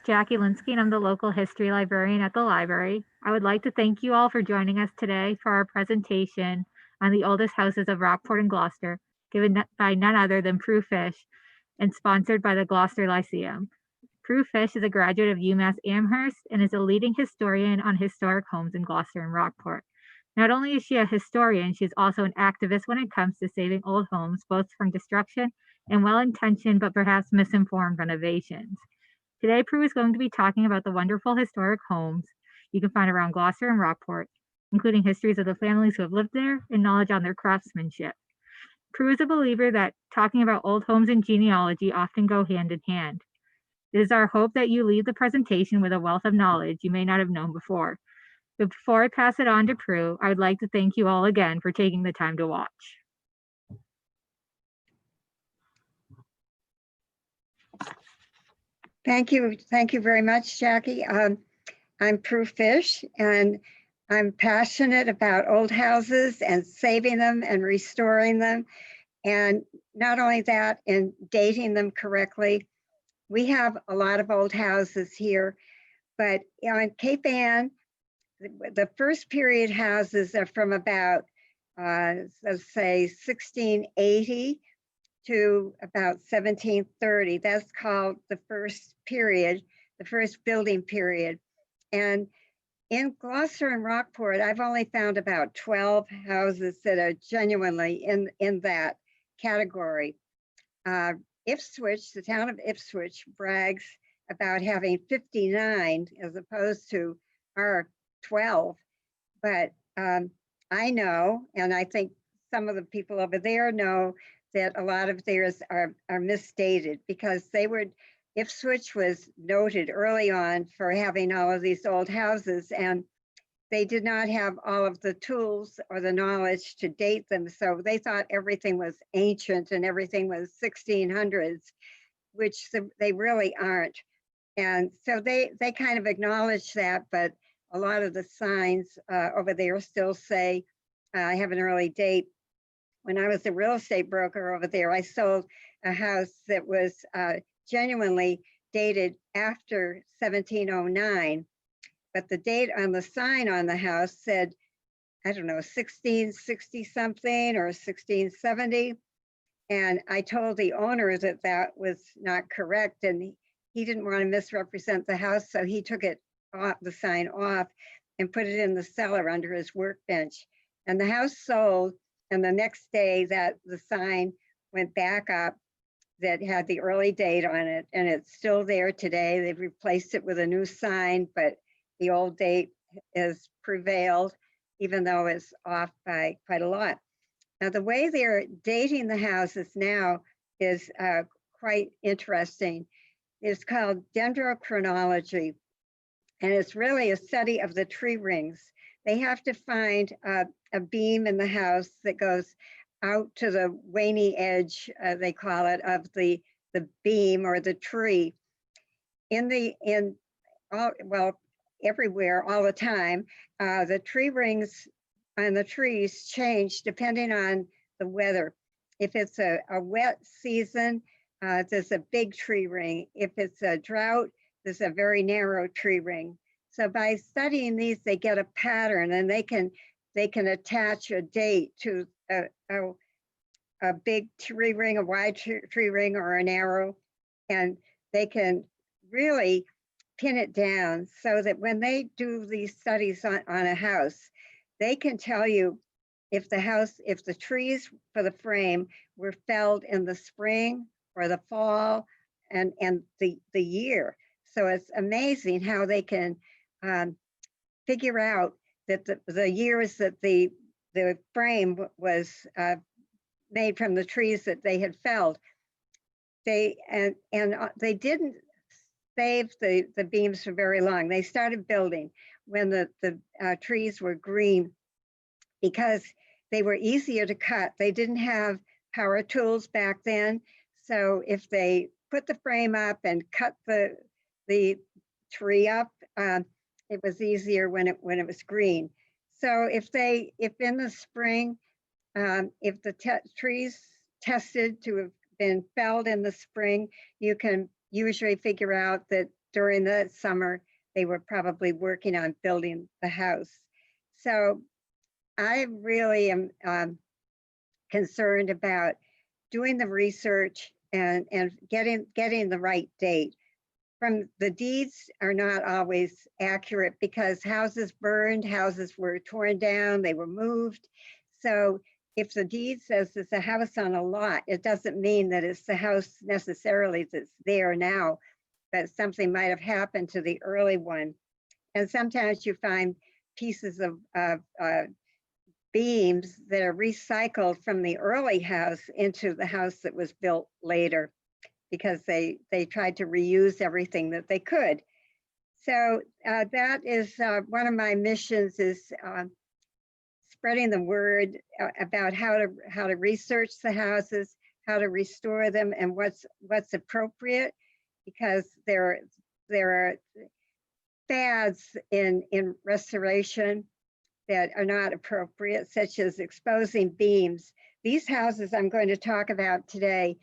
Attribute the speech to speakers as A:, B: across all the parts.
A: Jackie Linsky, and I'm the local history librarian at the library. I would like to thank you all for joining us today for our presentation on the oldest houses of Rockport and Gloucester, given by none other than Pru Fish and sponsored by the Gloucester Lyceum. Pru Fish is a graduate of UMass Amherst and is a leading historian on historic homes in Gloucester and Rockport. Not only is she a historian, she is also an activist when it comes to saving old homes, both from destruction and well intentioned but perhaps misinformed renovations. Today, Prue is going to be talking about the wonderful historic homes you can find around Gloucester and Rockport, including histories of the families who have lived there and knowledge on their craftsmanship. Prue is a believer that talking about old homes and genealogy often go hand in hand. It is our hope that you leave the presentation with a wealth of knowledge you may not have known before. But before I pass it on to Prue, I would like to thank you all again for taking the time to watch.
B: Thank you very much, Jackie. I'm Pru Fish, and I'm passionate about old houses and saving them and restoring them. And not only that, in dating them correctly. We have a lot of old houses here, but on Cape Ann, the first period houses are from about, let's say, 1680 to about 1730. That's called the first period, the first building period. And in Gloucester and Rockport, I've only found about 12 houses that are genuinely in that category. Ipswich, the town of Ipswich, brags about having 59 as opposed to our 12. But I know, and I think some of the people over there know, that a lot of theirs are misstated, because Ipswich was noted early on for having all of these old houses, and they did not have all of the tools or the knowledge to date them. So they thought everything was ancient and everything was 1600s, which they really aren't. And so they kind of acknowledge that, but a lot of the signs over there still say, I have an early date. When I was a real estate broker over there, I sold a house that was genuinely dated after 1709, but the date on the sign on the house said, I don't know, 1660 something or 1670. And I told the owner that that was not correct, and he didn't want to misrepresent the house, so he took it off, the sign off, and put it in the cellar under his workbench. And the house sold. And the next day that the sign went back up that had the early date on it, and it's still there today. They've replaced it with a new sign, but the old date has prevailed, even though it's off by quite a lot. Now, the way they're dating the houses now is quite interesting. It's called dendrochronology, and it's really a study of the tree rings. They have to find a beam in the house that goes out to the waney edge, they call it, of the beam or the tree. Everywhere, all the time, the tree rings on the trees change depending on the weather. If it's a wet season, there's a big tree ring. If it's a drought, there's a very narrow tree ring. So by studying these, they get a pattern, and they can attach a date to a big tree ring, a wide tree ring, or an arrow, and they can really pin it down so that when they do these studies on a house, they can tell you if the trees for the frame were felled in the spring or the fall and the year. So it's amazing how they can figure out that the years that the frame was made from the trees that they had felled. They didn't save the beams for very long. They started building when the trees were green, because they were easier to cut. They didn't have power tools back then. So if they put the frame up and cut the tree up, it was easier when it was green. So if in the spring, if the trees tested to have been felled in the spring, you can usually figure out that during the summer, they were probably working on building the house. So I really am concerned about doing the research and getting the right date. From the deeds are not always accurate because houses burned, houses were torn down, they were moved. So if the deed says it's a house on a lot, it doesn't mean that it's the house necessarily that's there now, but something might have happened to the early one. And sometimes you find pieces of beams that are recycled from the early house into the house that was built later, because they tried to reuse everything that they could. So that is one of my missions, is spreading the word about how to research the houses, how to restore them, and what's appropriate, because there are fads in restoration that are not appropriate, such as exposing beams. These houses I'm going to talk about today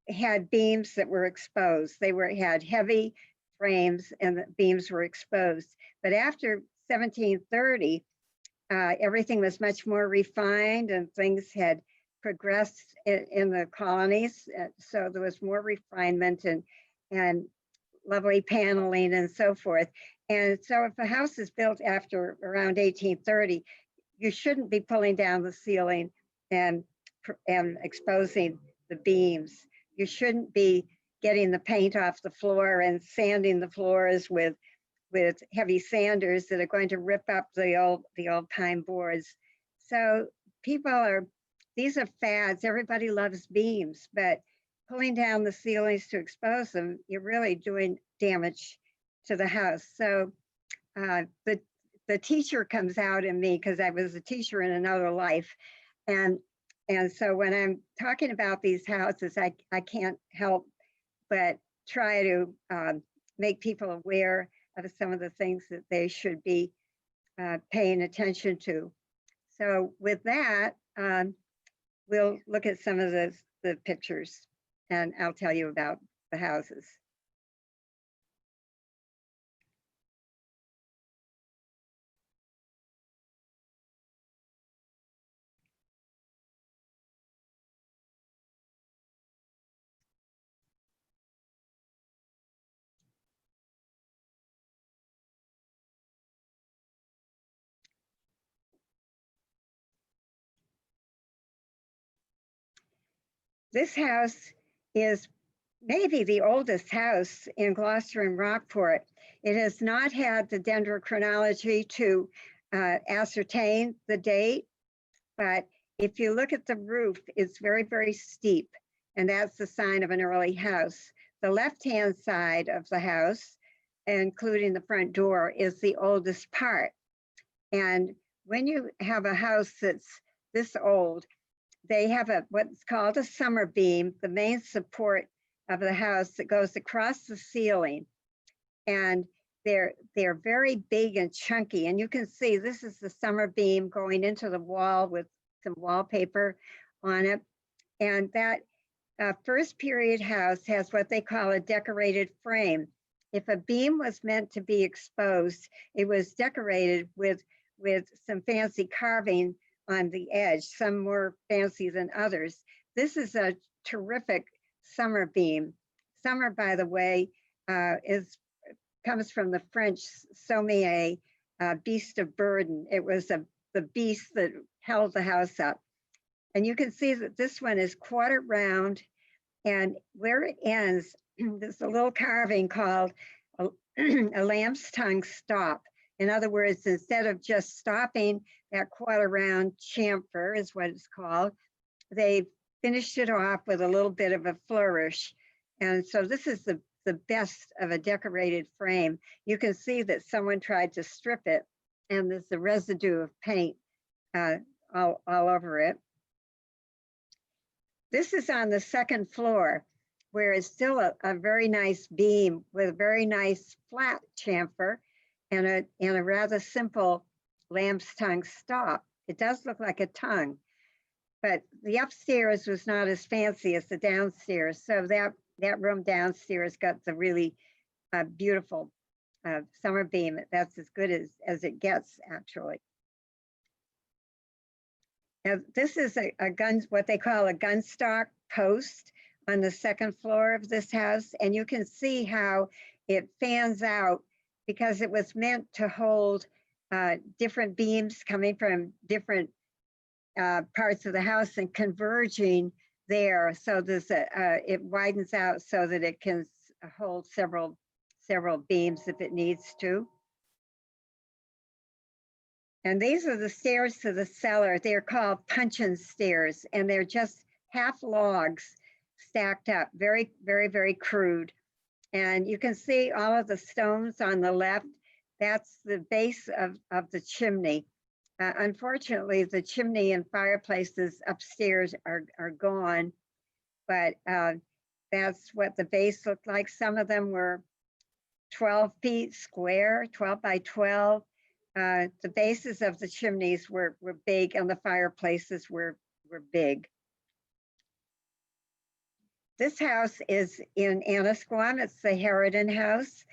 B: had beams that were exposed. They had heavy frames and the beams were exposed. But after 1730, everything was much more refined and things had progressed in the colonies. So there was more refinement and lovely paneling and so forth. And so if a house is built after around 1830, you shouldn't be pulling down the ceiling and exposing the beams. You shouldn't be getting the paint off the floor and sanding the floors with heavy sanders that are going to rip up the old pine boards. So these are fads. Everybody loves beams, but pulling down the ceilings to expose them, you're really doing damage to the house. So the teacher comes out in me, because I was a teacher in another life. And so when I'm talking about these houses, I can't help but try to make people aware of some of the things that they should be paying attention to. So with that, we'll look at some of the pictures, and I'll tell you about the houses. This house is maybe the oldest house in Gloucester and Rockport. It has not had the dendrochronology to ascertain the date, but if you look at the roof, it's very, very steep, and that's the sign of an early house. The left-hand side of the house, including the front door, is the oldest part. And when you have a house that's this old, they have what's called a summer beam, the main support of the house that goes across the ceiling. And they're very big and chunky. And you can see this is the summer beam going into the wall with some wallpaper on it. And that first period house has what they call a decorated frame. If a beam was meant to be exposed, it was decorated with some fancy carving on the edge, some more fancy than others. This is a terrific summer beam. Summer, by the way, comes from the French sommier, beast of burden. It was the beast that held the house up. And you can see that this one is quarter round, and where it ends, there's a little carving called a lamb's tongue stop. In other words, instead of just stopping that quarter round chamfer, is what it's called, they finished it off with a little bit of a flourish. And so this is the best of a decorated frame. You can see that someone tried to strip it, and there's the residue of paint all over it. This is on the second floor, where it's still a very nice beam with a very nice flat chamfer and a rather simple lamb's tongue stop. It does look like a tongue, but the upstairs was not as fancy as the downstairs. So that room downstairs got the really a beautiful summer beam. That's as good as it gets, actually. Now, this is a gun, what they call a gun stock post on the second floor of this house. And you can see how it fans out because it was meant to hold different beams coming from different parts of the house and converging there. So there's it widens out so that it can hold several beams if it needs to. And these are the stairs to the cellar. They're called puncheon stairs, and they're just half logs stacked up, very, very, very crude. And you can see all of the stones on the left. That's the base of the chimney. Unfortunately, the chimney and fireplaces upstairs are gone, but that's what the base looked like. Some of them were 12 feet square, 12 by 12. The bases of the chimneys were big and the fireplaces were big. This house is in Annisquam. It's the Harridan House.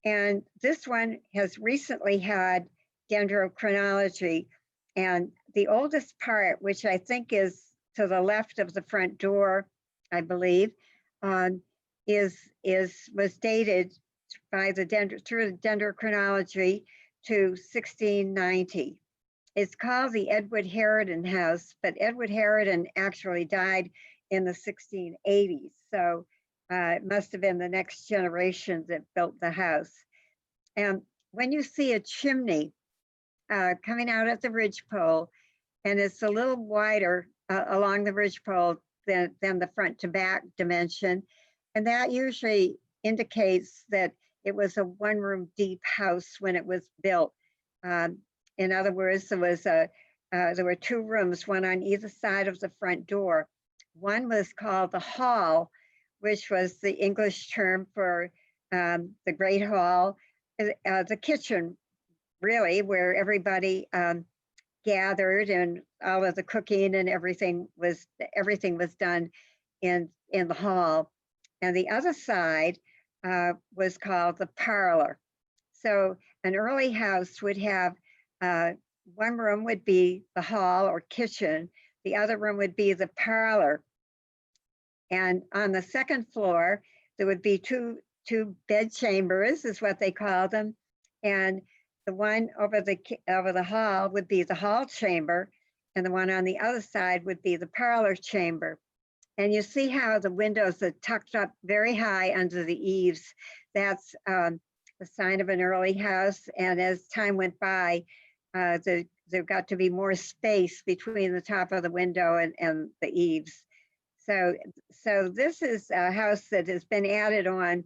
B: And this one has recently had dendrochronology. And the oldest part, which I think is to the left of the front door, I believe, was dated by through the dendrochronology to 1690. It's called the Edward Harridan House, but Edward Harridan actually died in the 1680s. So it must have been the next generation that built the house. And when you see a chimney coming out at the ridgepole, and it's a little wider along the ridgepole than the front to back dimension, and that usually indicates that it was a one-room deep house when it was built. In other words, there were two rooms, one on either side of the front door. One was called the hall, which was the English term for the Great Hall, the kitchen, really, where everybody gathered and all of the cooking and everything was done in the hall. And the other side was called the parlor. So an early house would have one room would be the hall or kitchen, the other room would be the parlor. And on the second floor, there would be two bed chambers, is what they call them. And the one over the hall would be the hall chamber, and the one on the other side would be the parlor chamber. And you see how the windows are tucked up very high under the eaves. That's the sign of an early house. And as time went by, there got to be more space between the top of the window and the eaves. So this is a house that has been added on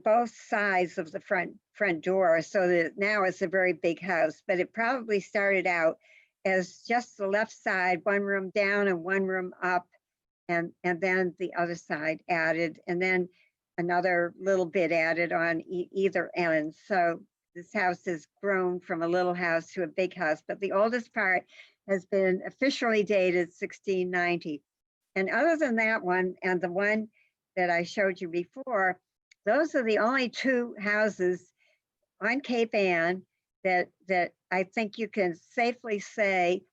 B: both sides of the front door, so that now it's a very big house. But it probably started out as just the left side, one room down and one room up, and then the other side added, and then another little bit added on either end. So this house has grown from a little house to a big house, but the oldest part has been officially dated 1690. And other than that one and the one that I showed you before, those are the only two houses on Cape Ann that I think you can safely say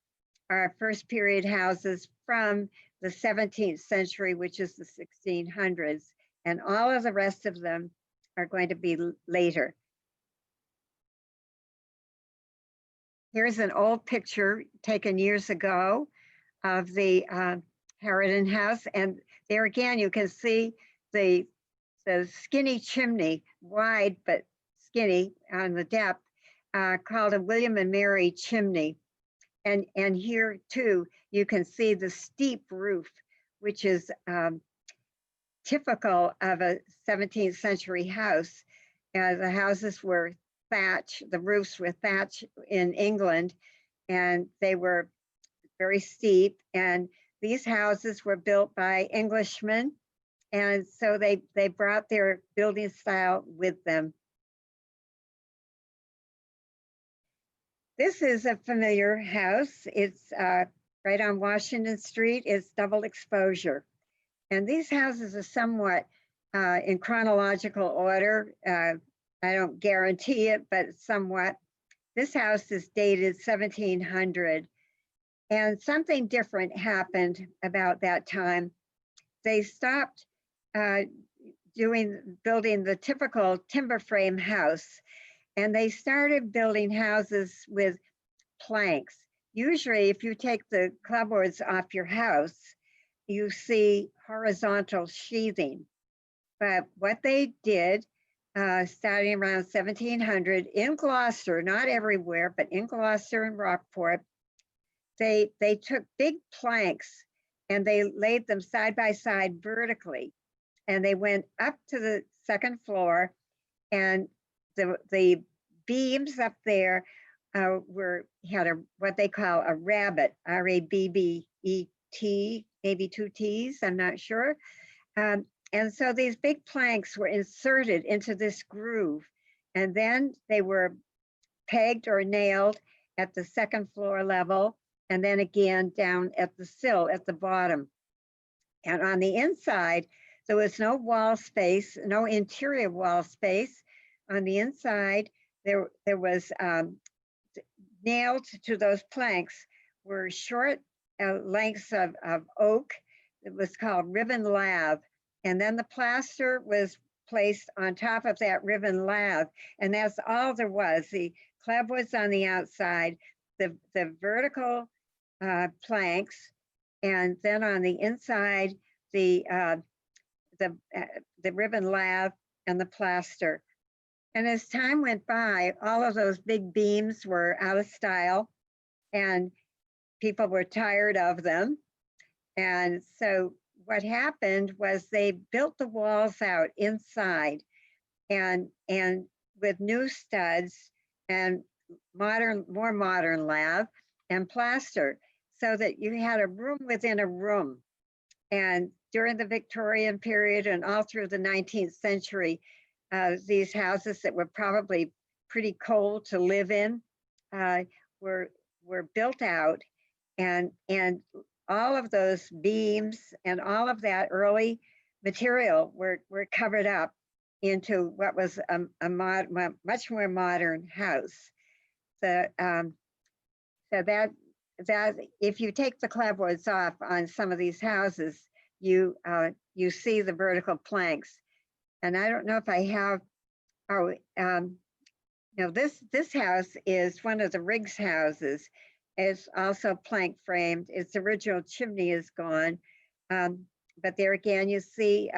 B: are first period houses from the 17th century, which is the 1600s. And all of the rest of them are going to be later. Here's an old picture taken years ago of the Harridan House. And there again, you can see the skinny chimney, wide but skinny on the depth, called a William and Mary chimney. And here too, you can see the steep roof, which is typical of a 17th century house. The houses were thatch, the roofs were thatch in England, and they were very steep. And these houses were built by Englishmen, and so they brought their building style with them. This is a familiar house. It's right on Washington Street. It's double exposure. And these houses are somewhat in chronological order. I don't guarantee it, but somewhat. This house is dated 1700, and something different happened about that time. They stopped building the typical timber frame house, and they started building houses with planks. Usually, if you take the clapboards off your house, you see horizontal sheathing. But what they did, starting around 1700 in Gloucester, not everywhere, but in Gloucester and Rockport, they took big planks and they laid them side by side vertically. And they went up to the second floor, and the beams up there had what they call a rabbet, R-A-B-B-E-T, maybe two T's, I'm not sure. And so these big planks were inserted into this groove, and then they were pegged or nailed at the second floor level, and then again down at the sill at the bottom. And on the inside, there was no wall space, no interior wall space. On the inside, there was nailed to those planks were short lengths of oak. It was called ribbon lath. And then the plaster was placed on top of that ribbon lath. And that's all there was. The clapboards on the outside, the vertical planks, and then on the inside, the ribbon lath and the plaster. And as time went by, all of those big beams were out of style and people were tired of them. And so what happened was they built the walls out inside and with new studs and more modern lath and plaster, so that you had a room within a room. And during the Victorian period and all through the 19th century, these houses that were probably pretty cold to live in were built out, and all of those beams and all of that early material were covered up into what was a much more modern house. So that if you take the clapboards off on some of these houses, you see the vertical planks. And I don't know if I have, this house is one of the Riggs houses. It's also plank framed. Its original chimney is gone. But there again, you see,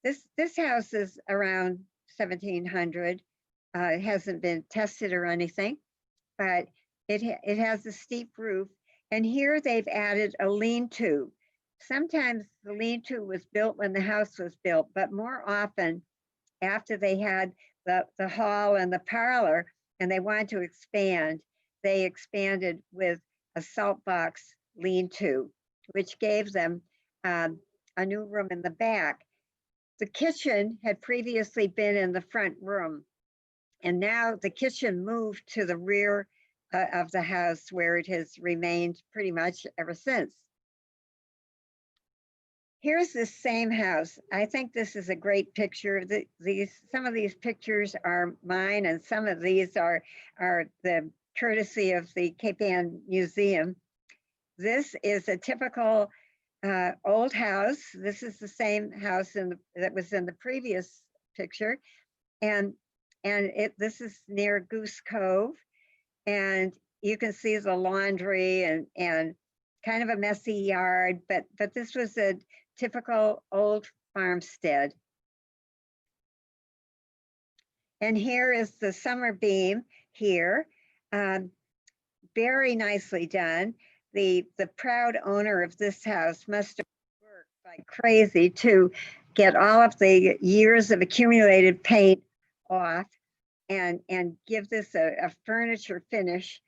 B: this house is around 1700. It hasn't been tested or anything, but it has a steep roof. And here they've added a lean-to. Sometimes the lean-to was built when the house was built, but more often after they had the hall and the parlor and they wanted to expand, they expanded with a salt box lean-to, which gave them a new room in the back. The kitchen had previously been in the front room, and now the kitchen moved to the rear of the house, where it has remained pretty much ever since. Here's the same house. I think this is a great picture. Some of these pictures are mine, and some of these are the courtesy of the Cape Ann Museum. This is a typical old house. This is the same house that was in the previous picture, and this is near Goose Cove, and you can see the laundry and kind of a messy yard, but this was a typical old farmstead. And here is the summer beam here, very nicely done. The proud owner of this house must have worked like crazy to get all of the years of accumulated paint off and give this a furniture finish,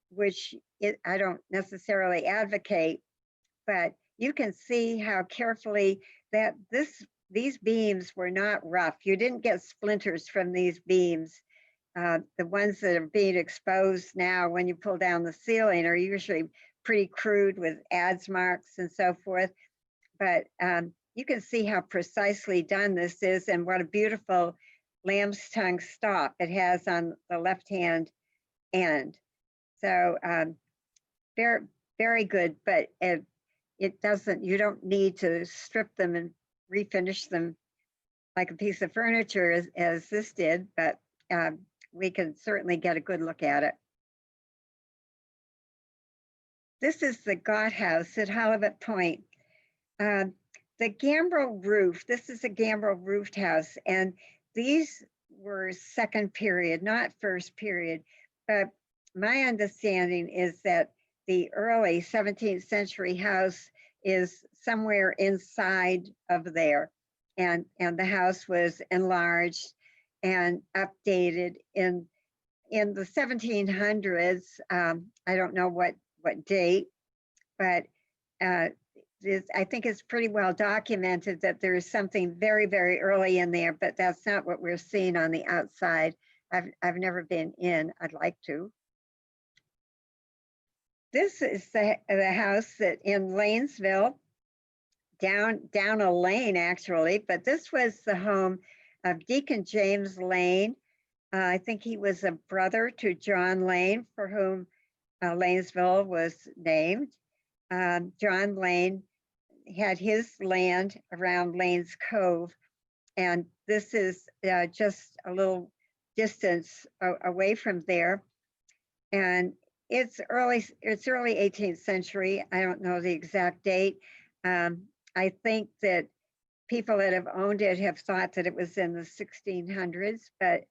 B: which I don't necessarily advocate, but you can see how carefully that these beams were not rough. You didn't get splinters from these beams. The ones that are being exposed now when you pull down the ceiling are usually pretty crude with adze marks and so forth. But you can see how precisely done this is and what a beautiful lamb's tongue stop it has on the left-hand end. So very, very good, but it doesn't, you don't need to strip them and refinish them like a piece of furniture as this did, but we can certainly get a good look at it. This is the Gott House at Halibut Point. The gambrel roof, this is a gambrel roofed house, and these were second period, not first period, but my understanding is that the early 17th century house is somewhere inside of there. And the house was enlarged and updated in the 1700s. I don't know what date, but I think it's pretty well documented that there is something very, very early in there, but that's not what we're seeing on the outside. I've never been in. I'd like to. This is the house that in Lanesville, down a lane actually, but this was the home of Deacon James Lane. I think he was a brother to John Lane, for whom Lanesville was named. John Lane had his land around Lanes Cove, and this is just a little distance away from there. And it's early 18th century. I don't know the exact date. I think that people that have owned it have thought that it was in the 1600s, but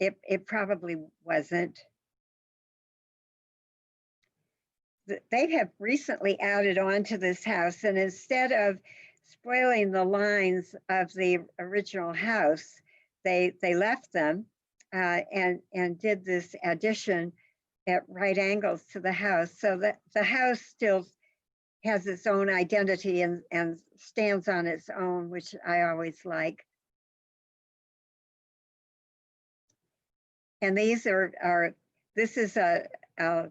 B: it probably wasn't. They have recently added on to this house, and instead of spoiling the lines of the original house, they left them and did this addition at right angles to the house, so that the house still has its own identity and stands on its own, which I always like. And these this is a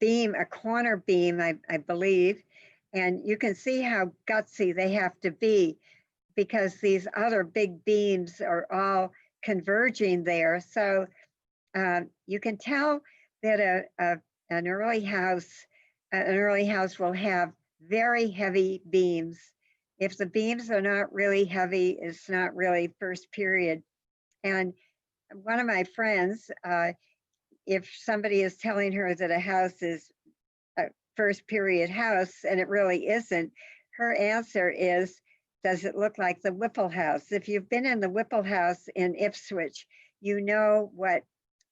B: beam, a corner beam, I believe, and you can see how gutsy they have to be because these other big beams are all converging there. So you can tell that an early house will have very heavy beams. If the beams are not really heavy, it's not really first period. And one of my friends, if somebody is telling her that a house is a first period house and it really isn't, her answer is, does it look like the Whipple House? If you've been in the Whipple House in Ipswich, you know what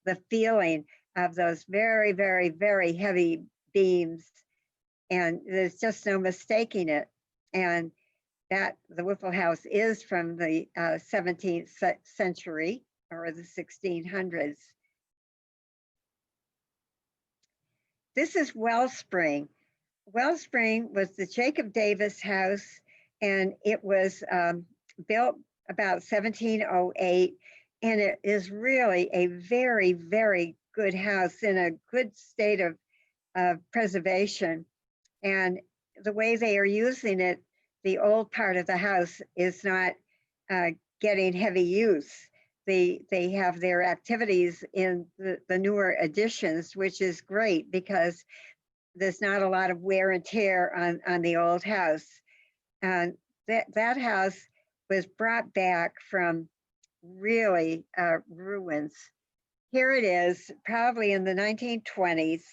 B: the feeling of those very, very, very heavy beams, and there's just no mistaking it. And that the Whipple House is from the 17th century or the 1600s. This is Wellspring. Wellspring was the Jacob Davis house, and it was built about 1708, and it is really a very, very good house in a good state of preservation. And the way they are using it, the old part of the house is not getting heavy use. They have their activities in the newer additions, which is great because there's not a lot of wear and tear on the old house. And that house was brought back from really ruins. Here it is, probably in the 1920s,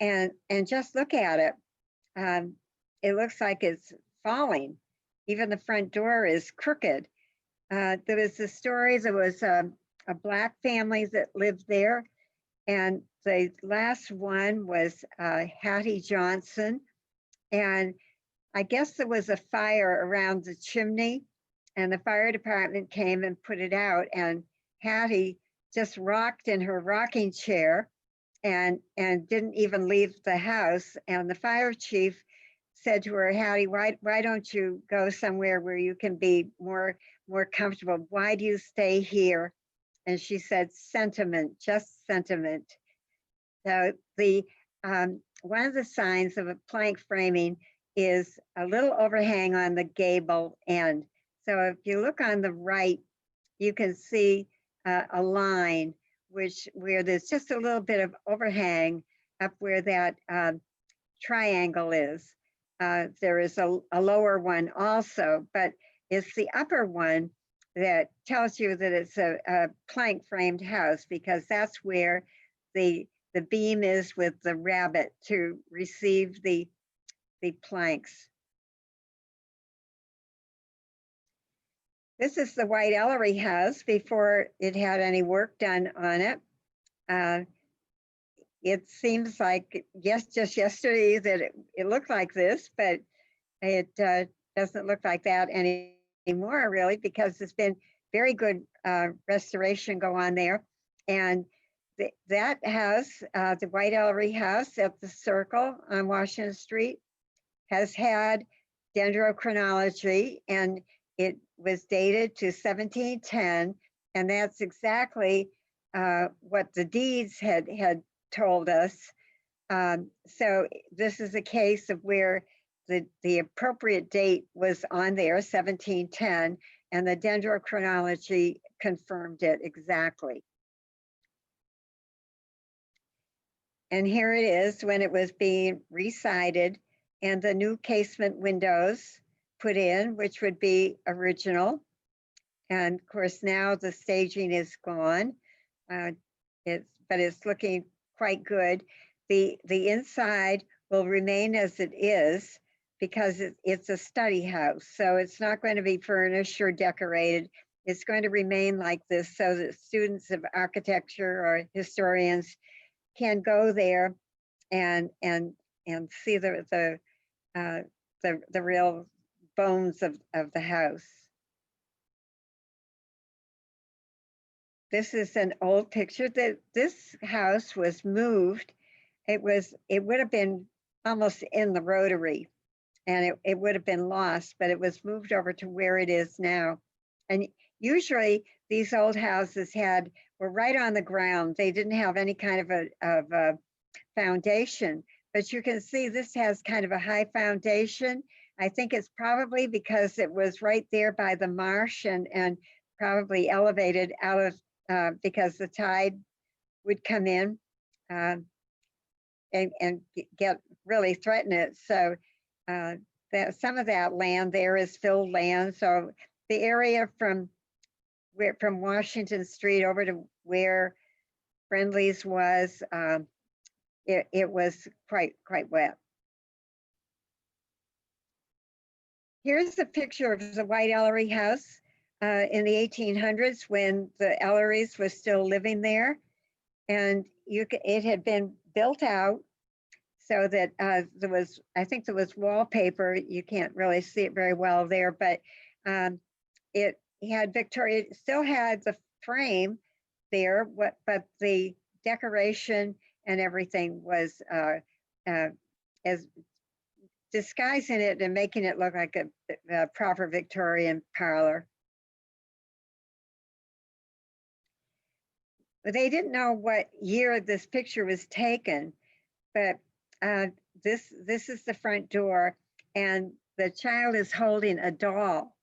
B: and just look at it. It looks like it's falling. Even the front door is crooked. There was a story, there was a Black family that lived there, and the last one was Hattie Johnson. And I guess there was a fire around the chimney, and the fire department came and put it out, and Hattie just rocked in her rocking chair and didn't even leave the house. And the fire chief said to her, Hattie, why don't you go somewhere where you can be more comfortable? Why do you stay here? And she said, sentiment, just sentiment. So the one of the signs of a plank framing is a little overhang on the gable end. So if you look on the right, you can see a line where there's just a little bit of overhang up where that triangle is. There is a lower one also, but it's the upper one that tells you that it's a plank framed house, because that's where the beam is with the rabbet to receive the planks. This is the White-Ellery house before it had any work done on it. It seems like just yesterday that it looked like this, but it doesn't look like that anymore, really, because there's been very good restoration go on there. And that house, the White-Ellery house at the Circle on Washington Street, has had dendrochronology, and it was dated to 1710, and that's exactly what the deeds had told us. So this is a case of where the appropriate date was on there, 1710, and the dendrochronology confirmed it exactly. And here it is when it was being resided, and the new casement windows put in, which would be original. And of course, now the staging is gone. But it's looking quite good. The inside will remain as it is, because it's a study house. So it's not going to be furnished or decorated. It's going to remain like this so that students of architecture or historians can go there and see the real bones of the house. This is an old picture that this house was moved. It would have been almost in the rotary, and it would have been lost, but it was moved over to where it is now. And usually these old houses were right on the ground. They didn't have any kind of a foundation, but you can see this has kind of a high foundation. I think it's probably because it was right there by the marsh, and probably elevated out of because the tide would come in and get really threaten it. So that some of that land there is filled land. So the area from Washington Street over to where Friendly's was, it was quite wet. Here's a picture of the White-Ellery house in the 1800s when the Ellerys was still living there. And it had been built out so that I think there was wallpaper. You can't really see it very well there, but it had Victoria, it still had the frame there, but the decoration and everything was as disguising it and making it look like a proper Victorian parlor. But they didn't know what year this picture was taken, but this is the front door, and the child is holding a doll,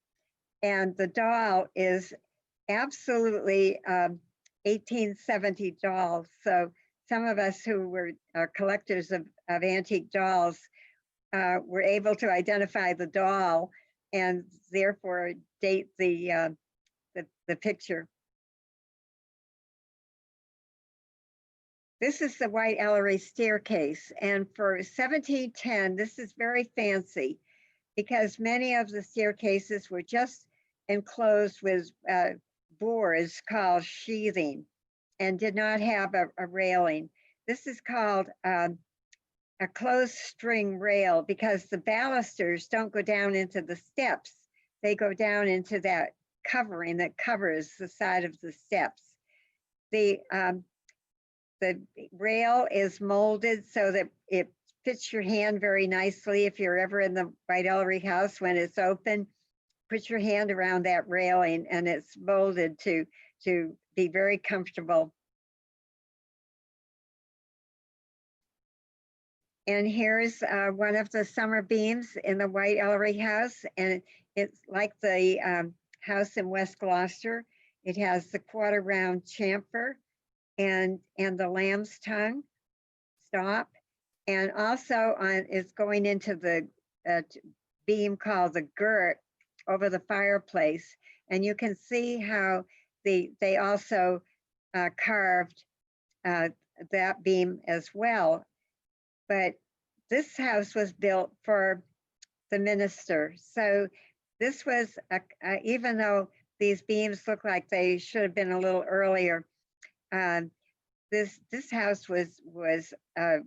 B: and the doll is absolutely 1870 doll. So some of us who were collectors of antique dolls were able to identify the doll and therefore date the picture. This is the White-Ellery staircase, and for 1710, this is very fancy because many of the staircases were just enclosed with boards called sheathing and did not have a railing. This is called a closed string rail because the balusters don't go down into the steps. They go down into that covering that covers the side of the steps. The rail is molded so that it fits your hand very nicely. If you're ever in the White-Ellery house when it's open, put your hand around that railing, and it's molded to be very comfortable. And here's one of the summer beams in the White-Ellery house. And it's like the house in West Gloucester. It has the quarter round chamfer and the lamb's tongue stop. And also it's going into the beam called the girt over the fireplace. And you can see how they also carved that beam as well. But this house was built for the minister. So this was, even though these beams look like they should have been a little earlier, this house was a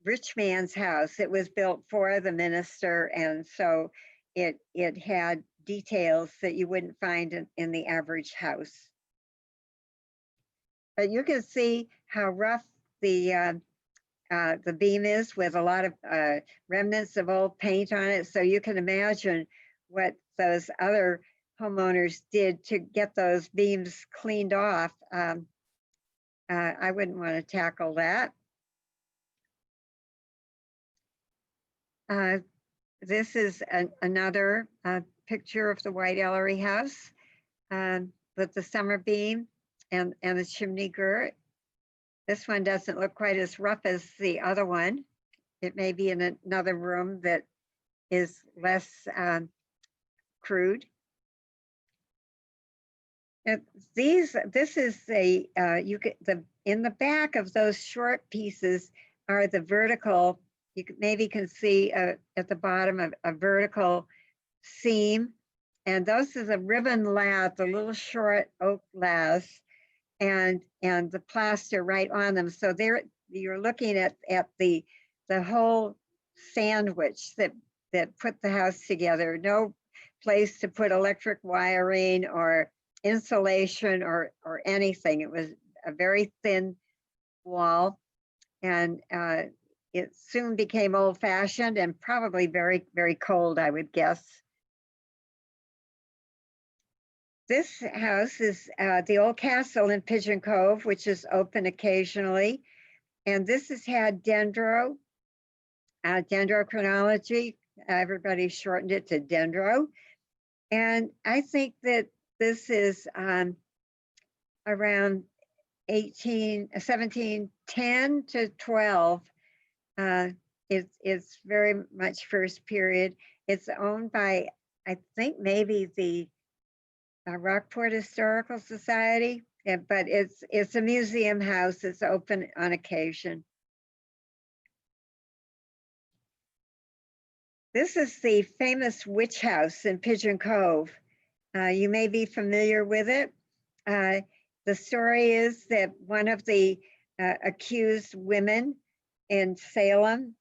B: rich man's house. It was built for the minister, and so it had details that you wouldn't find in the average house. But you can see how rough the beam is with a lot of remnants of old paint on it. So you can imagine what those other homeowners did to get those beams cleaned off. I wouldn't want to tackle that. This is another picture of the White-Ellery house with the summer beam and the chimney girt. This one doesn't look quite as rough as the other one. It may be in another room that is less crude. And this is in the back of those short pieces are the vertical. You maybe can see at the bottom of a vertical seam, and those are the ribbon lath, the little short oak laths, and the plaster right on them. So there you're looking at the whole sandwich that put the house together. No place to put electric wiring or insulation or anything. It was a very thin wall, and it soon became old-fashioned and probably very, very cold, I would guess. This house is the old castle in Pigeon Cove, which is open occasionally. And this has had dendrochronology. Everybody shortened it to dendro. And I think that this is around 1710 to 12. It's very much first period. It's owned by, I think, maybe the Rockport Historical Society, but it's a museum house. It's open on occasion. This is the famous witch house in Pigeon Cove. You may be familiar with it. The story is that one of the accused women in Salem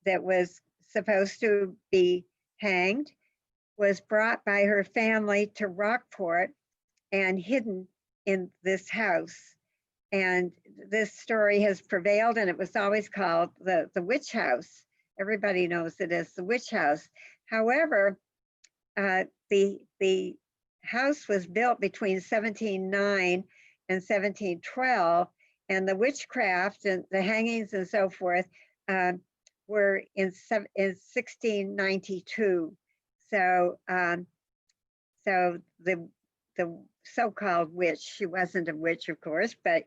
B: that was supposed to be hanged was brought by her family to Rockport and hidden in this house. And this story has prevailed, and it was always called the witch house. Everybody knows it as the witch house. However, the house was built between 1709 and 1712, and the witchcraft and the hangings and so forth were in 1692. So, so the so-called witch, she wasn't a witch, of course, but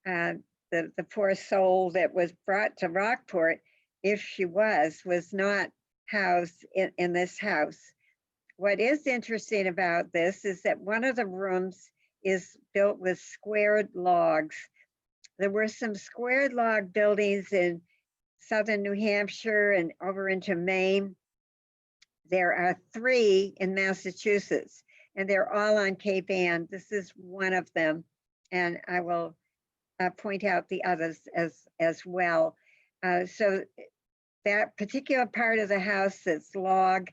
B: the poor soul that was brought to Rockport, if she was not housed in this house. What is interesting about this is that one of the rooms is built with squared logs. There were some squared log buildings in southern New Hampshire and over into Maine. There are 3 in Massachusetts, and they're all on Cape Ann. This is one of them, and I will point out the others as well. So that particular part of the house that's log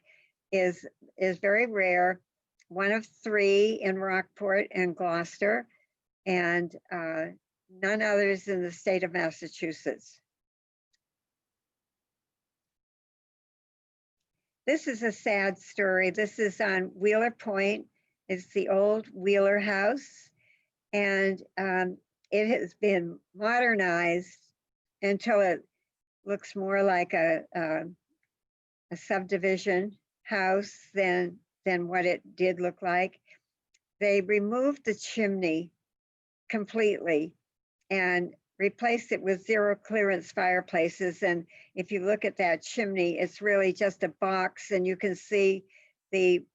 B: is very rare. One of 3 in Rockport and Gloucester, and none others in the state of Massachusetts. This is a sad story. This is on Wheeler Point. It's the old Wheeler house, and it has been modernized until looks more like a subdivision house than what it did look like. They removed the chimney completely and replaced it with zero clearance fireplaces. And if you look at that chimney, it's really just a box, and you can see the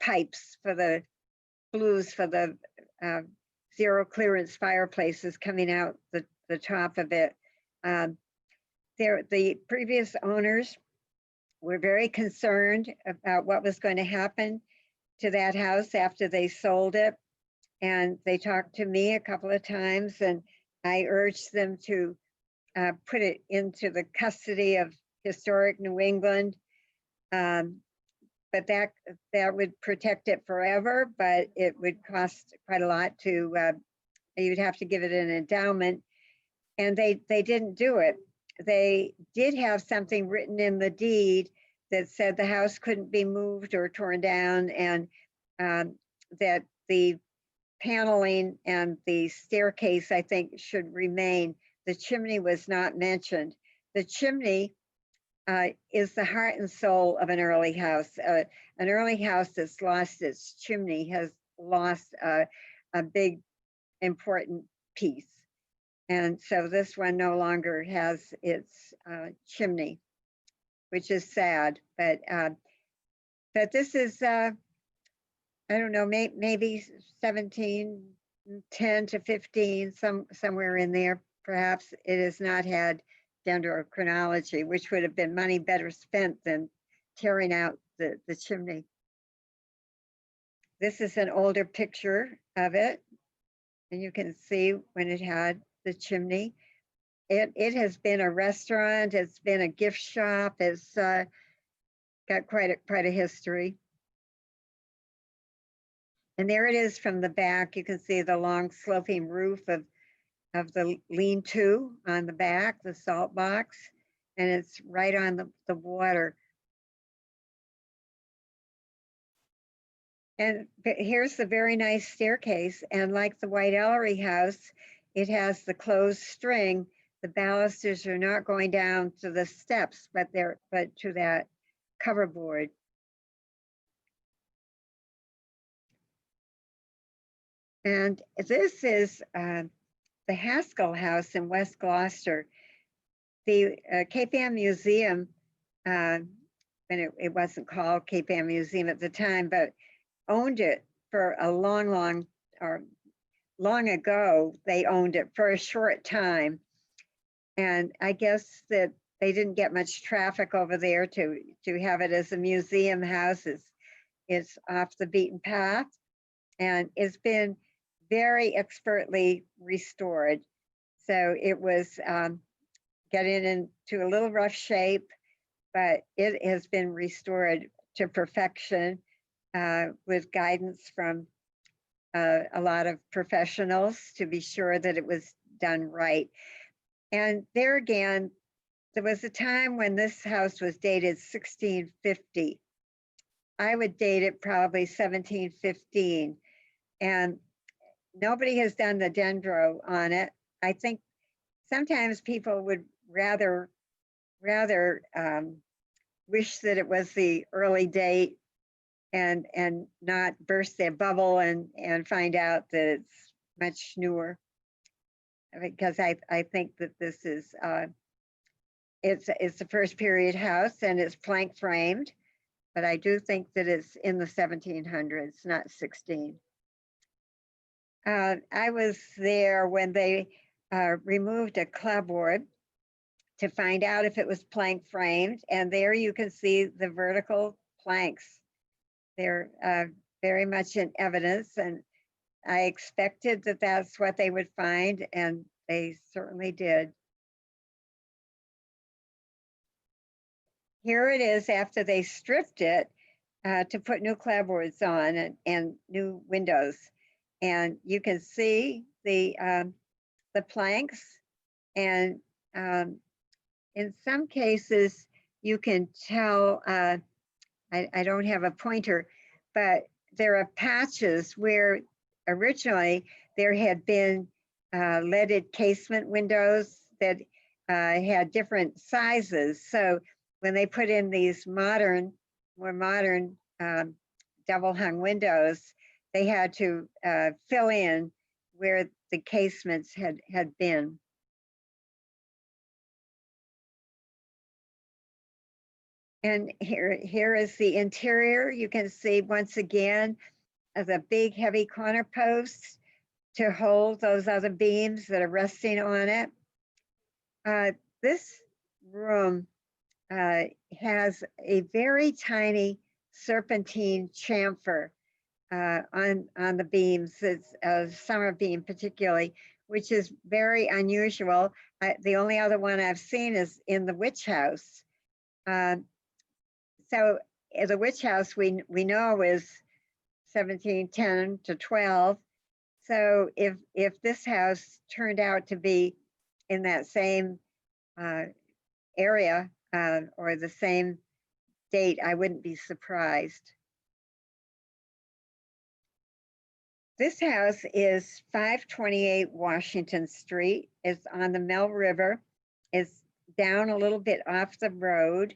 B: pipes for the blues for the zero clearance fireplaces coming out the top of it. The previous owners were very concerned about what was going to happen to that house after they sold it. And they talked to me a couple of times, and I urged them to put it into the custody of Historic New England. But that would protect it forever, but it would cost quite a lot to, you'd have to give it an endowment. And they didn't do it. They did have something written in the deed that said the house couldn't be moved or torn down, and that the paneling and the staircase, I think, should remain. The chimney was not mentioned. The chimney is the heart and soul of an early house. An early house that's lost its chimney has lost a big, important piece. And so this one no longer has its chimney, which is sad. But this is, I don't know, maybe 1710 to 15, somewhere in there. Perhaps it has not had dendrochronology, which would have been money better spent than tearing out the chimney. This is an older picture of it, and you can see when it had the chimney. It has been a restaurant, it's been a gift shop, it's got quite a history. And there it is from the back. You can see the long sloping roof of the lean-to on the back, the salt box, and it's right on the water. And here's the very nice staircase. And like the White-Ellery house, it has the closed string. The balusters are not going down to the steps, but to that cover board. And this is the Haskell House in West Gloucester. The Cape Ann Museum, and it wasn't called Cape Ann Museum at the time, but owned it for a long ago. They owned it for a short time. And I guess that they didn't get much traffic over there to have it as a museum house. It's off the beaten path, and it's been very expertly restored. So it was getting into a little rough shape, but it has been restored to perfection with guidance from a lot of professionals to be sure that it was done right. And there again, there was a time when this house was dated 1650. I would date it probably 1715. And nobody has done the dendro on it. I think sometimes people would rather wish that it was the early date and not burst their bubble and find out that it's much newer. Because I think that this is it's the first period house, and it's plank framed, but I do think that it's in the 1700s, not 16. I was there when they removed a clapboard to find out if it was plank framed, and there you can see the vertical planks. They're very much in evidence, and I expected that that's what they would find, and they certainly did. Here it is after they stripped it to put new clapboards on and new windows. And you can see the planks, and in some cases you can tell, I don't have a pointer, but there are patches where originally there had been leaded casement windows that had different sizes. So when they put in these more modern double hung windows, they had to fill in where the casements had been. And here is the interior. You can see once again the big heavy corner posts to hold those other beams that are resting on it. This room has a very tiny serpentine chamfer on the beams. It's a summer beam particularly, which is very unusual. The only other one I've seen is in the witch house. So the witch house we know is 1710 to 12. So if this house turned out to be in that same area or the same date, I wouldn't be surprised. This house is 528 Washington Street. It's on the Mill River. It's down a little bit off the road.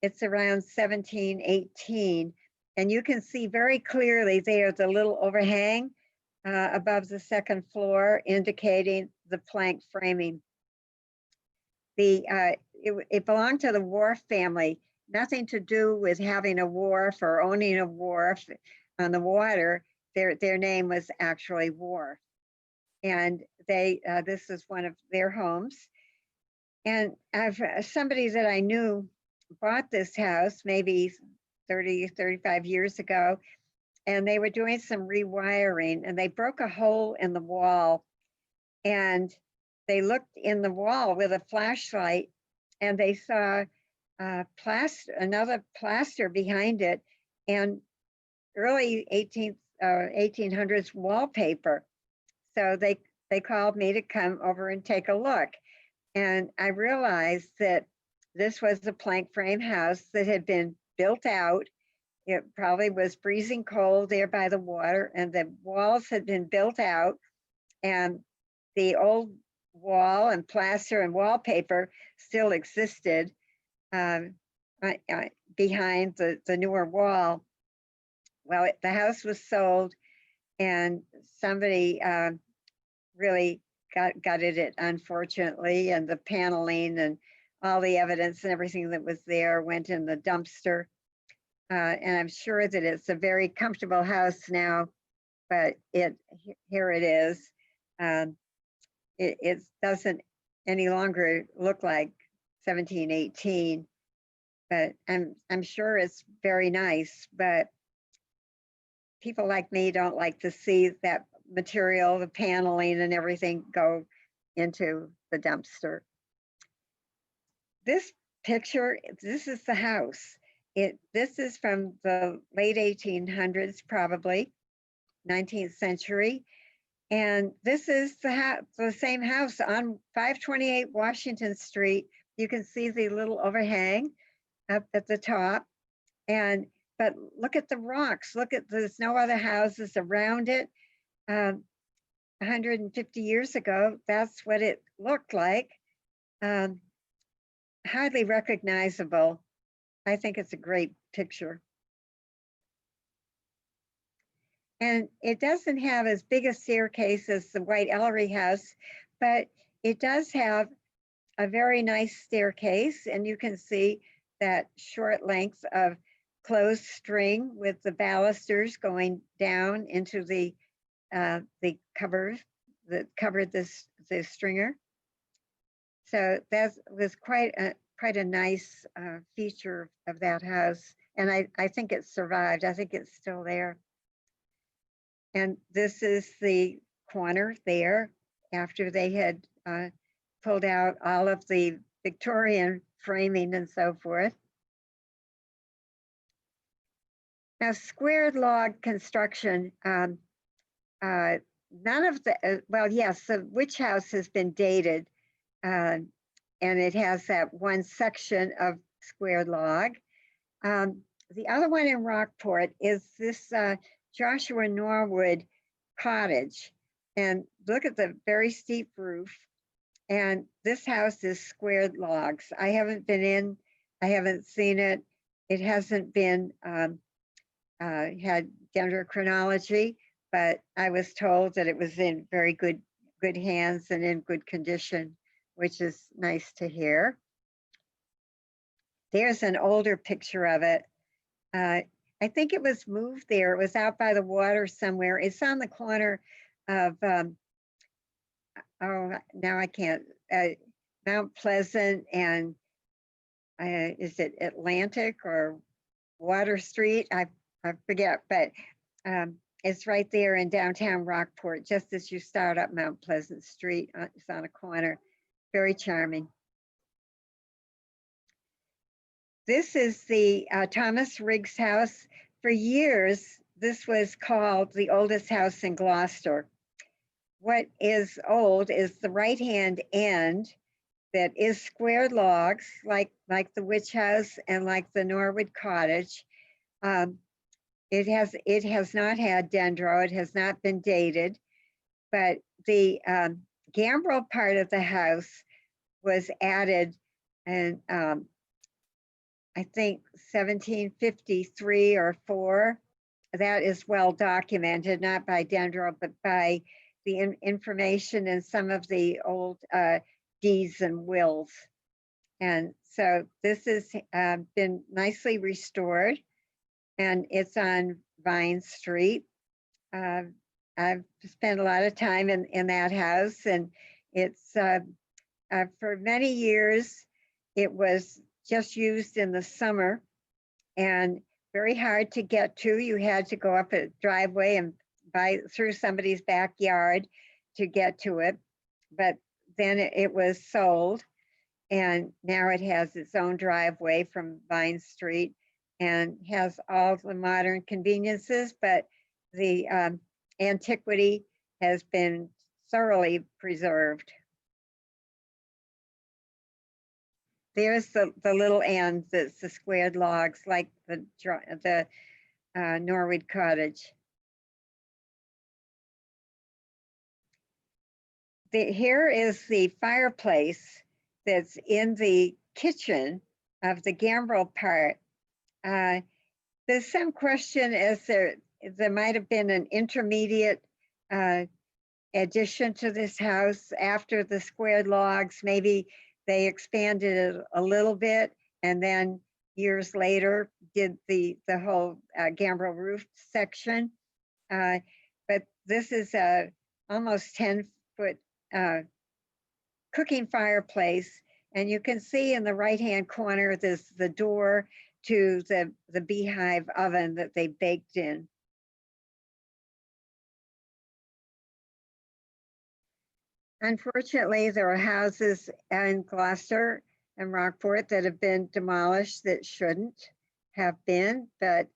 B: It's around 1718. And you can see very clearly there's a little overhang above the second floor, indicating the plank framing. It belonged to the Wharf family, nothing to do with having a wharf or owning a wharf on the water. Their name was actually Wharf. And this is one of their homes. And somebody that I knew bought this house maybe 30, 35 years ago, and they were doing some rewiring, and they broke a hole in the wall, and they looked in the wall with a flashlight, and they saw another plaster behind it, and early 1800s wallpaper. So they called me to come over and take a look, and I realized that this was a plank frame house that had been built out. It probably was freezing cold there by the water, and the walls had been built out, and the old wall and plaster and wallpaper still existed behind the newer wall. Well, the house was sold, and somebody really gutted it, unfortunately, and the paneling and all the evidence and everything that was there went in the dumpster. And I'm sure that it's a very comfortable house now, but here it is. It doesn't any longer look like 1718, but I'm sure it's very nice. But people like me don't like to see that material, the paneling and everything go into the dumpster. This picture, this is the house. This is from the late 1800s, probably 19th century. And this is the same house on 528 Washington Street. You can see the little overhang up at the top. But look at the rocks. There's no other houses around it. 150 years ago, that's what it looked like. Hardly recognizable. I think it's a great picture. And it doesn't have as big a staircase as the White-Ellery house, but it does have a very nice staircase. And you can see that short length of closed string with the balusters going down into the cover that covered the stringer. So that was quite a nice feature of that house. And I think it survived. I think it's still there. And this is the corner there after they had pulled out all of the Victorian framing and so forth. Now, squared log construction, none of the, well, yes, the witch house has been dated, and it has that one section of squared log. The other one in Rockport is this Joshua Norwood cottage. And look at the very steep roof. And this house is squared logs. I haven't been in, I haven't seen it. It hasn't been had dendrochronology, but I was told that it was in very good hands and in good condition, which is nice to hear. There's an older picture of it. I think it was moved there. It was out by the water somewhere. It's on the corner of, oh, now I can't, Mount Pleasant and is it Atlantic or Water Street? I forget, but it's right there in downtown Rockport, just as you start up Mount Pleasant Street. It's on a corner. Very charming. This is the Thomas Riggs house. For years, this was called the oldest house in Gloucester. What is old is the right-hand end that is squared logs, like the Witch House and like the Norwood Cottage. It has not had dendro. It has not been dated, but the gambrel part of the house was added in I think 1753 or 4. That is well documented, not by dendro, but by the information in some of the old deeds and wills. And so this has been nicely restored, and it's on Vine Street. I've spent a lot of time in that house, and it's for many years, it was just used in the summer and very hard to get to. You had to go up a driveway and through somebody's backyard to get to it. But then it was sold, and now it has its own driveway from Vine Street and has all the modern conveniences, but the antiquity has been thoroughly preserved. There's the little end that's the squared logs, like the Norwood Cottage. Here is the fireplace that's in the kitchen of the gambrel part. There's some question as there might have been an intermediate addition to this house after the squared logs. Maybe they expanded it a little bit, and then years later did the whole gambrel roof section. But this is a almost 10-foot cooking fireplace, and you can see in the right-hand corner there's the door to the beehive oven that they baked in. Unfortunately, there are houses in Gloucester and Rockport that have been demolished that shouldn't have been, but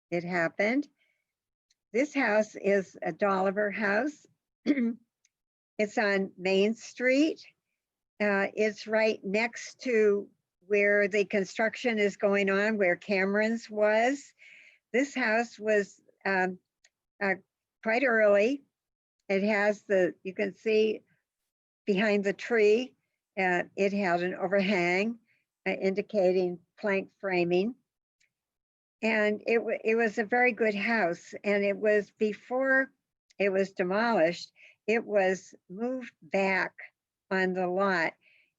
B: it happened. This house is a Dolliver house. It's on Main Street. It's right next to where the construction is going on, where Cameron's was. This house was quite early. It has you can see behind the tree, it had an overhang indicating plank framing. And it was a very good house. And it was, before it was demolished, it was moved back on the lot.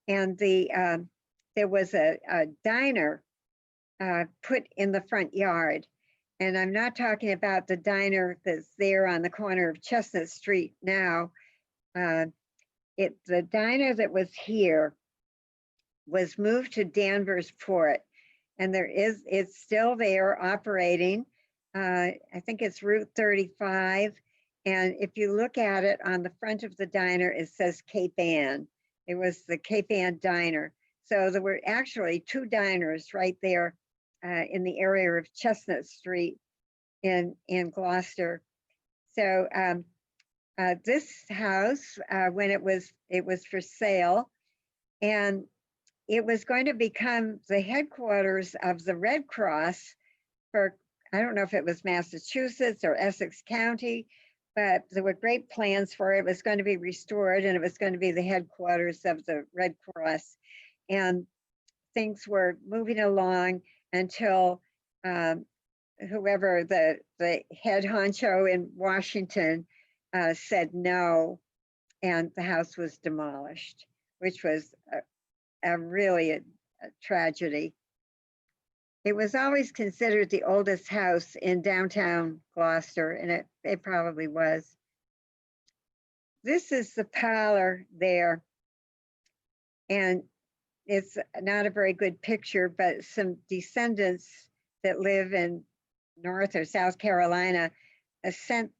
B: And there was a diner put in the front yard. And I'm not talking about the diner that's there on the corner of Chestnut Street now. The diner that was here was moved to Danvers Port, and it's still there operating. I think it's Route 35. And if you look at it on the front of the diner, it says Cape Ann. It was the Cape Ann Diner. So there were actually 2 diners right there in the area of Chestnut Street in Gloucester. So this house, when it was for sale, and it was going to become the headquarters of the Red Cross for, I don't know if it was Massachusetts or Essex County, but there were great plans for it. It was going to be restored, and it was going to be the headquarters of the Red Cross. And things were moving along until whoever the head honcho in Washington said no, and the house was demolished, which was really a tragedy. It was always considered the oldest house in downtown Gloucester, and it probably was. This is the parlor there, and it's not a very good picture, but some descendants that live in North or South Carolina sent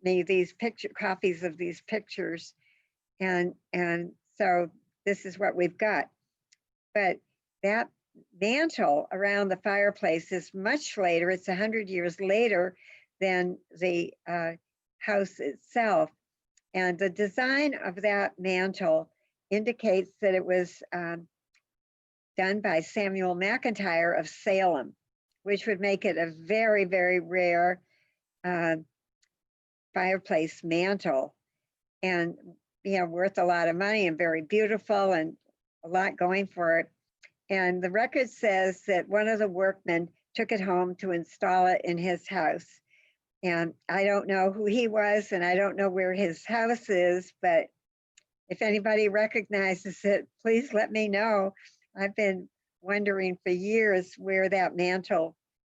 B: me these copies of these pictures, and so this is what we've got. But that mantle around the fireplace is much later. It's 100 years later than the house itself. And the design of that mantle indicates that it was done by Samuel McIntyre of Salem, which would make it a very, very rare fireplace mantle, and worth a lot of money and very beautiful and a lot going for it. And the record says that one of the workmen took it home to install it in his house. And I don't know who he was, and I don't know where his house is, but if anybody recognizes it, please let me know. I've been wondering for years where that mantle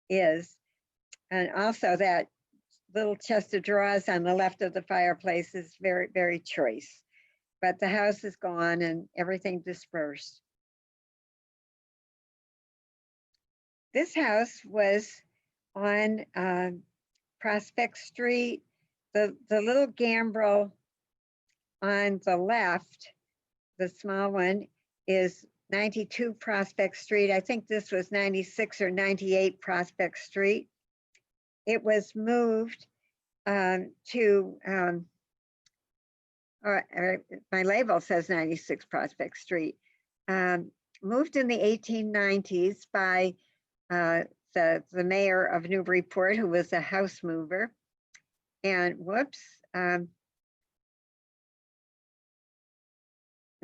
B: is. And also that little chest of drawers on the left of the fireplace is very, very choice. But the house is gone and everything dispersed. This house was on Prospect Street. The little gambrel on the left, the small one, is 92 Prospect Street. I think this was 96 or 98 Prospect Street. It was moved to, my label says 96 Prospect Street. Moved in the 1890s by the mayor of Newburyport, who was a house mover. And whoops, I'm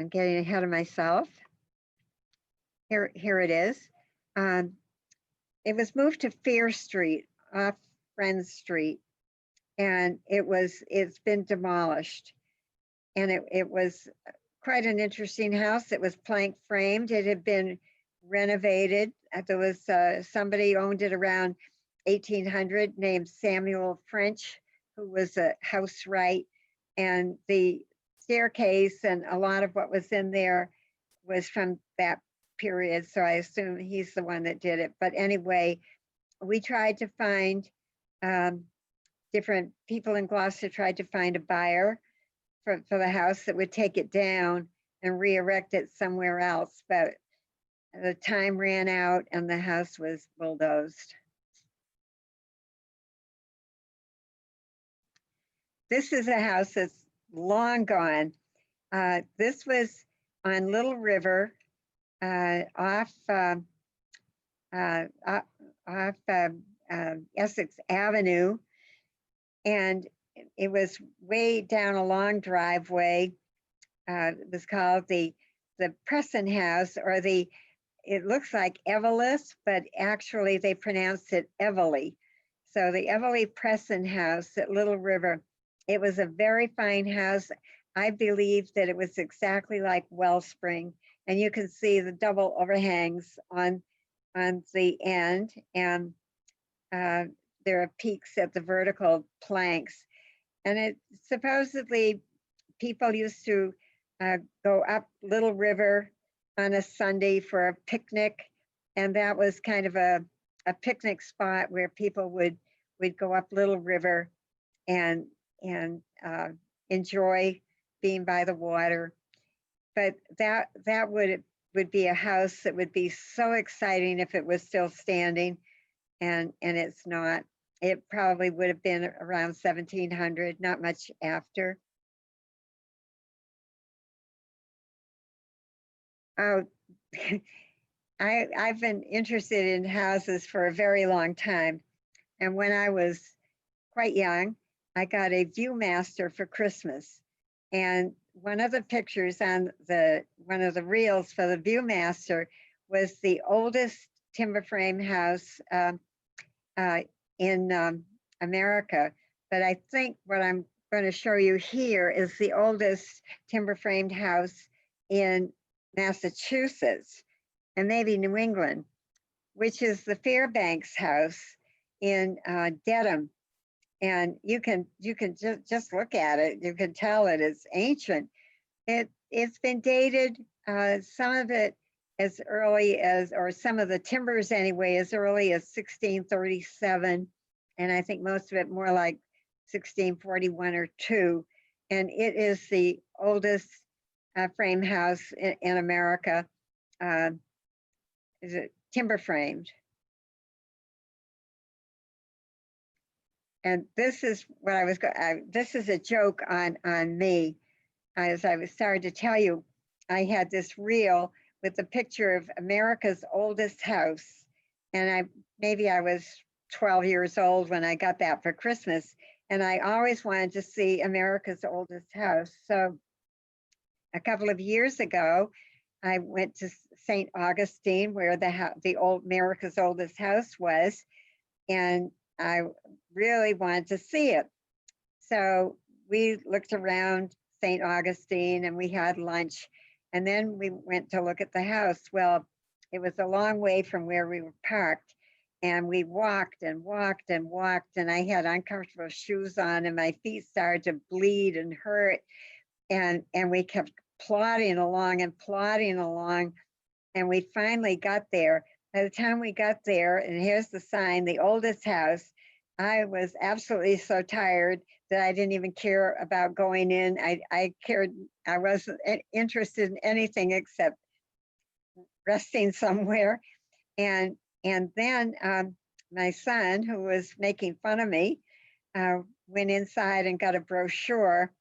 B: getting ahead of myself. Here it is. It was moved to Fair Street off Friends Street, and it's been demolished. And it was quite an interesting house. It was plank framed. It had been renovated. There was somebody owned it around 1800 named Samuel French, who was a housewright, and the staircase and a lot of what was in there was from that period. So I assume he's the one that did it. But anyway, we tried to find different people in Gloucester tried to find a buyer for the house that would take it down and re-erect it somewhere else. But the time ran out and the house was bulldozed. This is a house that's long gone. This was on Little River off Essex Avenue. And it was way down a long driveway. It was called the Presson House, or it looks like Evelys, but actually they pronounced it Everly. So the Everly Presson House at Little River. It was a very fine house. I believe that it was exactly like Wellspring, and you can see the double overhangs on the end, and there are peaks at the vertical planks. And it supposedly people used to go up Little River on a Sunday for a picnic, and that was kind of a picnic spot where people would go up Little River and enjoy being by the water. But that would be a house that would be so exciting if it was still standing, and it's not. It probably would have been around 1700, not much after. Oh, I've been interested in houses for a very long time. And when I was quite young, I got a Viewmaster for Christmas. And one of the pictures on one of the reels for the Viewmaster was the oldest timber frame house in America. But I think what I'm going to show you here is the oldest timber framed house in Massachusetts and maybe New England, which is the Fairbanks House in Dedham. And you can just look at it. You can tell it is ancient. It's been dated, some of it as early as, or some of the timbers anyway, as early as 1637. And I think most of it more like 1641 or 2. And it is the oldest frame house in America. Is it timber framed? And this is what I was, this is a joke on me. As I was starting to tell you, I had this reel with a picture of America's oldest house. And maybe I was 12 years old when I got that for Christmas. And I always wanted to see America's oldest house. So a couple of years ago, I went to St. Augustine, where the old America's oldest house was. And I really wanted to see it. So we looked around St. Augustine and we had lunch. And then we went to look at the house. Well, it was a long way from where we were parked. And we walked and walked and walked. And I had uncomfortable shoes on and my feet started to bleed and hurt. And we kept plodding along and plodding along. And we finally got there. By the time we got there, and here's the sign, the oldest house, I was absolutely so tired that I didn't even care about going in. I wasn't interested in anything except resting somewhere. And then my son, who was making fun of me, went inside and got a brochure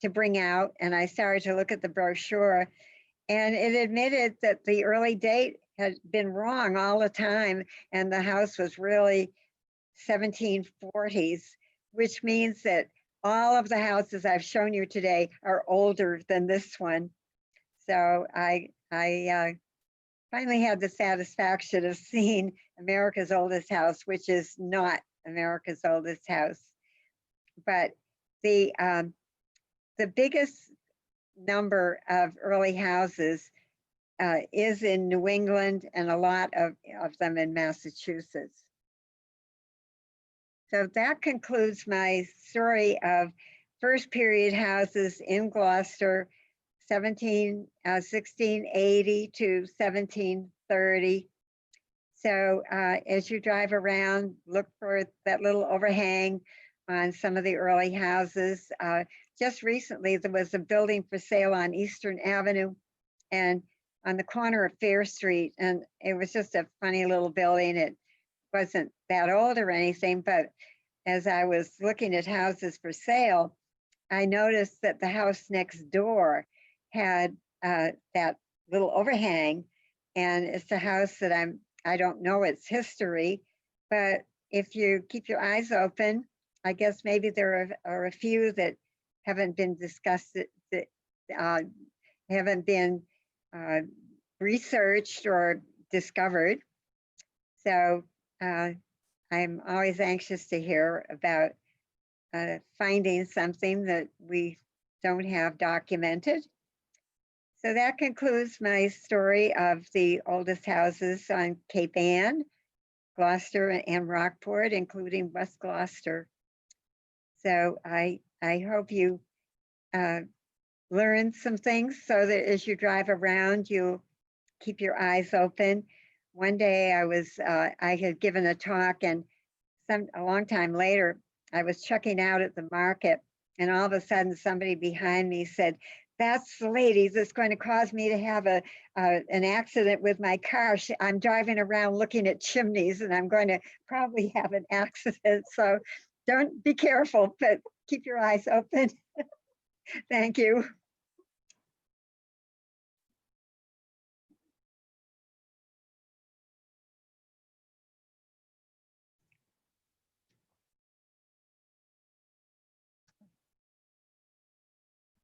B: to bring out. And I started to look at the brochure, and it admitted that the early date had been wrong all the time. And the house was really 1740s, which means that all of the houses I've shown you today are older than this one. So I finally had the satisfaction of seeing America's oldest house, which is not America's oldest house. But the biggest number of early houses is in New England, and a lot of them in Massachusetts. So that concludes my story of first period houses in Gloucester, 1680 to 1730. So as you drive around, look for that little overhang on some of the early houses. Just recently, there was a building for sale on Eastern Avenue and on the corner of Fair Street. And it was just a funny little building. It wasn't that old or anything, but as I was looking at houses for sale, I noticed that the house next door had that little overhang, and it's a house that I don't know its history, but if you keep your eyes open, I guess maybe there are a few that haven't been discussed, that haven't been researched or discovered. So I'm always anxious to hear about finding something that we don't have documented. So that concludes my story of the oldest houses on Cape Ann, Gloucester and Rockport, including West Gloucester. So I hope you learn some things so that as you drive around, you keep your eyes open. One day I had given a talk, and a long time later, I was checking out at the market, and all of a sudden somebody behind me said, "That's the lady that's going to cause me to have an accident with my car. I'm driving around looking at chimneys and I'm going to probably have an accident." So don't, be careful, but keep your eyes open. Thank you.